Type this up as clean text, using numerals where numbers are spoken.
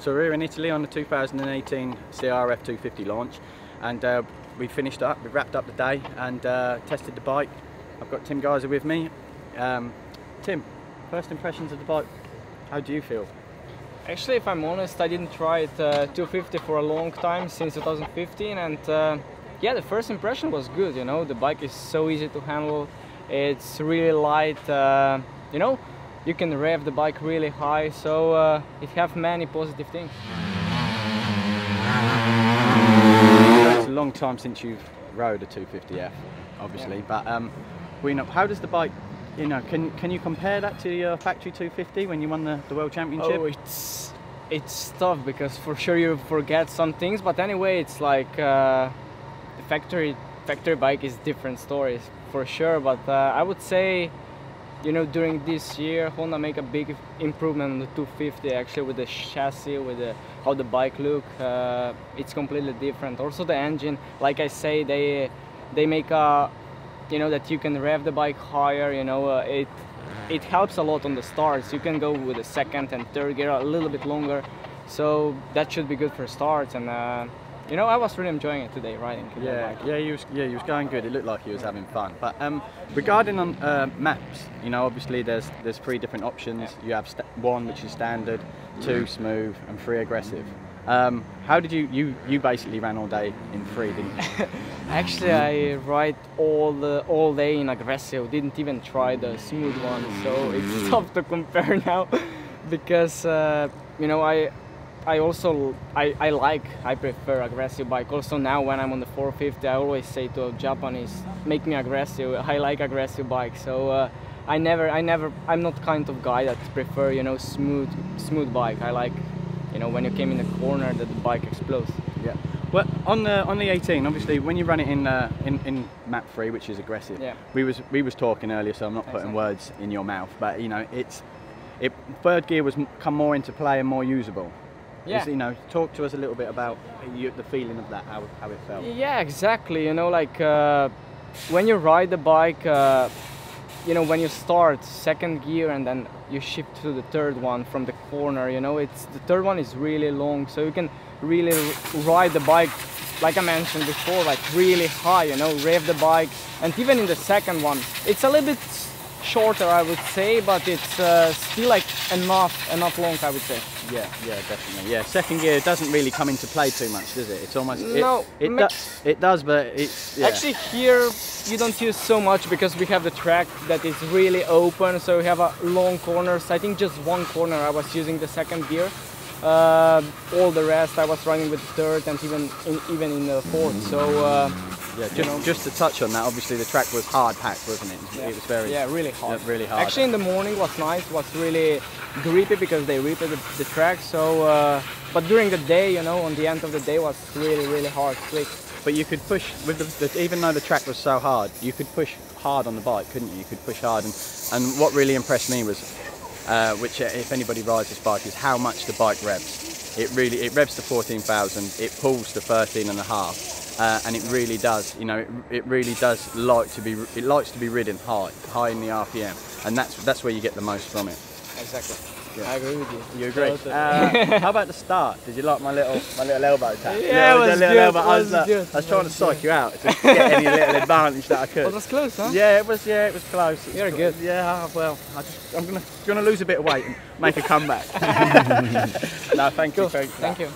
So we're in Italy on the 2018 CRF250 launch, and we finished up, we wrapped up the day and tested the bike. I've got Tim Gajser with me. Tim, first impressions of the bike, how do you feel? Actually, if I'm honest, I didn't try it 250 for a long time, since 2015, and yeah, the first impression was good, you know. The bike is so easy to handle, it's really light, you know, you can rev the bike really high, so it has many positive things. It's a long time since you've rode a 250F, obviously, yeah. But we know, how does the bike, you know, can you compare that to your factory 250 when you won the World Championship? Oh, it's tough, because for sure you forget some things, but anyway, it's like the factory bike is different stories for sure. But I would say, you know, during this year Honda make a big improvement on the 250, actually, with the chassis, with how the bike look. It's completely different. Also the engine, like I say, they make a, you know, that you can rev the bike higher, you know. It helps a lot on the starts. You can go with the second and third gear a little bit longer, so that should be good for starts. And you know, I was really enjoying it today, riding. Yeah, he was going good. It looked like he was having fun. But regarding on maps, you know, obviously there's 3 different options. Yeah. You have 1 which is standard, 2 smooth, and 3 aggressive. How did you basically ran all day in 3, didn't you? Actually, I ride all day in aggressive. Didn't even try the smooth one, so it's tough to compare now, because you know, I prefer aggressive bike. Also now when I'm on the 450, I always say to Japanese, make me aggressive. I like aggressive bike, so I'm not kind of guy that prefer, you know, smooth bike. I like, you know, when you came in the corner that the bike explodes. Yeah. Well, on the 18, obviously, when you run it in map 3, which is aggressive, yeah. we was talking earlier, so I'm not putting words in your mouth, but you know, third gear was come more into play and more usable. Yeah. You know, talk to us a little bit about the feeling of that, how it felt. Yeah, exactly. You know, like when you ride the bike, you know, when you start 2nd gear and then you shift to the 3rd one from the corner, you know, the 3rd one is really long, so you can really ride the bike, like I mentioned before, like really high, you know, rev the bike. And even in the 2nd one, it's a little bit shorter, I would say, but it's still like enough long, I would say. Yeah, definitely. Yeah, 2nd gear doesn't really come into play too much, does it? It's almost no. It does, but it's actually here you don't use so much, because we have the track that is really open, so we have a long corners. I think just 1 corner I was using the 2nd gear. All the rest I was running with the 3rd and even in the 4th. So yeah, just to touch on that, obviously the track was hard packed, wasn't it? Yeah. It was very really hard. Yeah, really hard. Actually, in the morning was nice. Was really grippy because they ripped the track. So, but during the day, you know, on the end of the day was really hard, slick. But you could push with even though the track was so hard, you could push hard on the bike, couldn't you? You could push hard, and what really impressed me was, which if anybody rides this bike, is how much the bike revs. It revs to 14,000. It pulls to 13.5. And it really does, you know, it really does likes to be ridden high in the RPM, and that's where you get the most from it. Exactly. Yeah. I agree with you. You agree? How about the start? Did you like my little elbow tap? Yeah, it was good. I was trying to psych you out to get any little advantage that I could. Well, that's close, huh? Yeah, it was close. You're good. Yeah, well, I'm gonna lose a bit of weight and make a comeback. No, thank you. Thank you.